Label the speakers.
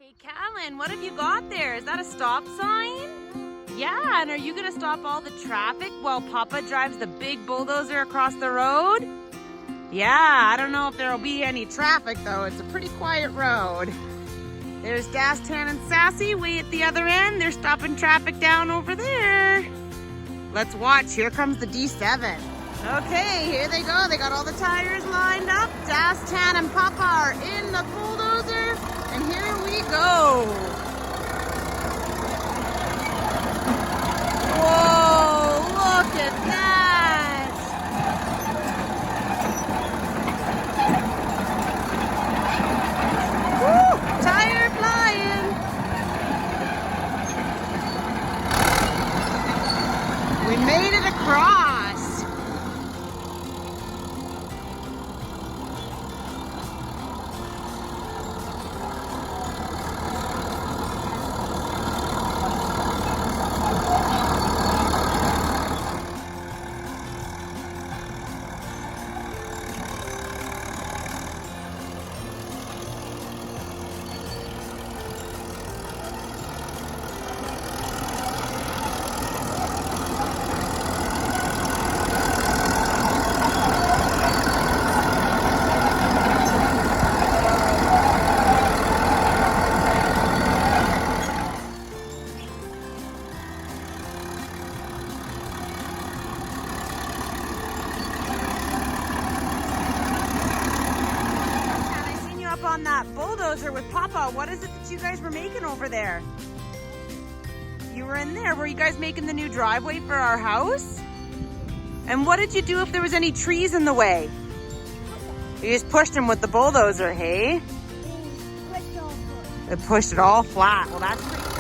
Speaker 1: Hey, Callen, what have you got there? Is that a stop sign? Yeah, and are you gonna stop all the traffic while Papa drives the big bulldozer across the road? Yeah, I don't know if there'll be any traffic though. It's a pretty quiet road. There's Dastan and Sassy way at the other end. They're stopping traffic down over there. Let's watch. Here comes the D7. Okay, here they go. They got all the tires lined up. Dastan and Papa are in the bulldozer, and here we go. Whoa, look at that. Woo, tire flying. We made it across. On that bulldozer with Papa. What is it that you guys were making over there? You were in there. Were you guys making the new driveway for our house? And what did you do if there was any trees in the way? You just pushed them with the bulldozer, hey? It pushed it all flat. Well, that's pretty cool.